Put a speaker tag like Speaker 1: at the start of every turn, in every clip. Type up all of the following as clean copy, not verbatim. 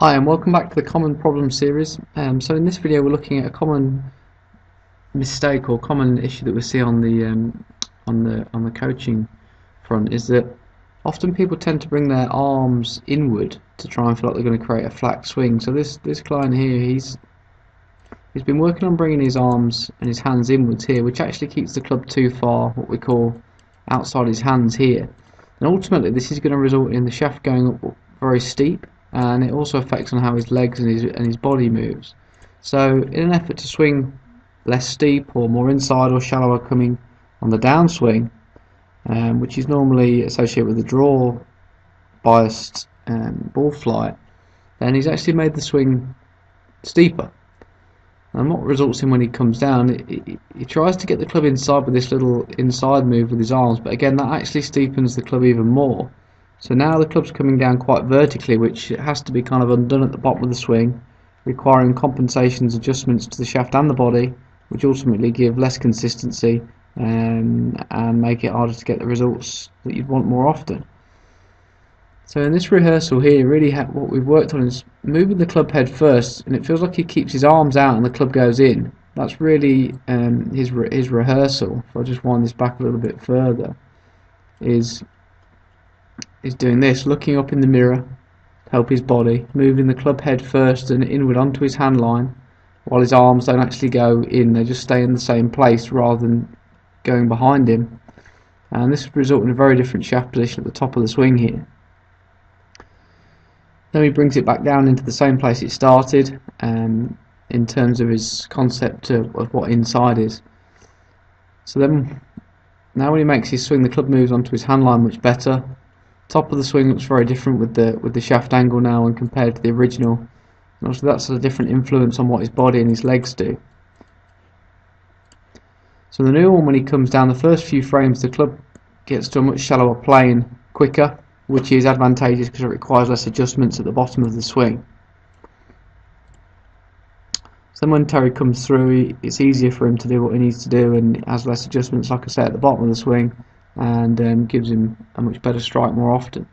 Speaker 1: Hi and welcome back to the Common Problem series. So in this video we're looking at a common mistake or common issue that we see on the coaching front, is that often people tend to bring their arms inward to try and feel like they're going to create a flat swing. So this client here, he's been working on bringing his arms and his hands inwards here, which actually keeps the club too far, what we call outside his hands here. And ultimately this is going to result in the shaft going up very steep, and it also affects on how his legs and his body moves. So in an effort to swing less steep or more inside or shallower coming on the downswing, which is normally associated with the draw biased ball flight, then he's actually made the swing steeper. And what results in when he comes down, he tries to get the club inside with this little inside move with his arms, but again that actually steepens the club even more. So now the club's coming down quite vertically, which has to be kind of undone at the bottom of the swing, requiring compensations, adjustments to the shaft and the body, which ultimately give less consistency and make it harder to get the results that you'd want more often. So in this rehearsal here, really what we've worked on is moving the club head first, and it feels like he keeps his arms out and the club goes in. That's really his rehearsal. If I just wind this back a little bit further, is doing this, looking up in the mirror to help his body, moving the club head first and inward onto his hand line, while his arms don't actually go in, they just stay in the same place rather than going behind him. And this would result in a very different shaft position at the top of the swing here. Then he brings it back down into the same place it started, in terms of his concept of what inside is. So then, now when he makes his swing, the club moves onto his hand line much better. Top of the swing looks very different with the shaft angle now when compared to the original. And also that's a different influence on what his body and his legs do. So the new one, when he comes down, the first few frames the club gets to a much shallower plane quicker, which is advantageous because it requires less adjustments at the bottom of the swing. So then when Terry comes through, it's easier for him to do what he needs to do and has less adjustments, like I say, at the bottom of the swing, and gives him a much better strike more often.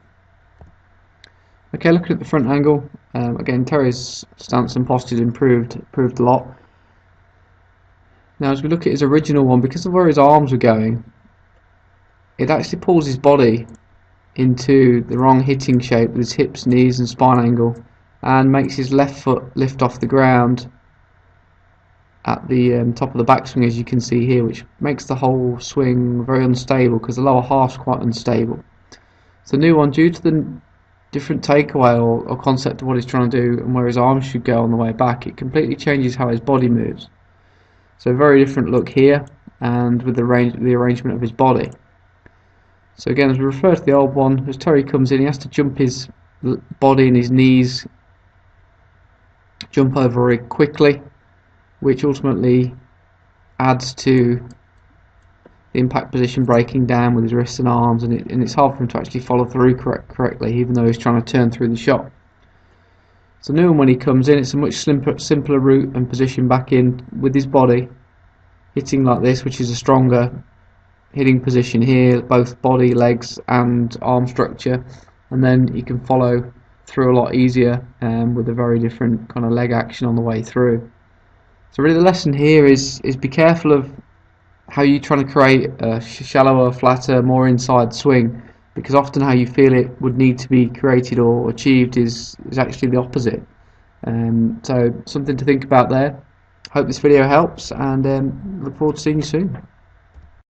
Speaker 1: Okay, looking at the front angle, again Terry's stance and posture has improved a lot. Now as we look at his original one, because of where his arms were going, it actually pulls his body into the wrong hitting shape with his hips, knees and spine angle, and makes his left foot lift off the ground at the top of the backswing, as you can see here, which makes the whole swing very unstable because the lower half's quite unstable. So the new one, due to the different takeaway or concept of what he's trying to do and where his arms should go on the way back, it completely changes how his body moves. So a very different look here, and with the arrangement of his body. So again, as we refer to the old one, as Terry comes in, he has to jump his body and his knees, jump over very quickly, which ultimately adds to the impact position breaking down with his wrists and arms, and it's hard for him to actually follow through correctly, even though he's trying to turn through the shot. So new one, when he comes in, it's a much simpler route and position back in with his body, hitting like this, which is a stronger hitting position here, both body, legs and arm structure, and then you can follow through a lot easier with a very different kind of leg action on the way through. So really the lesson here is be careful of how you're trying to create a shallower, flatter, more inside swing, because often how you feel it would need to be created or achieved is actually the opposite. So something to think about there. Hope this video helps, and look forward to seeing you soon.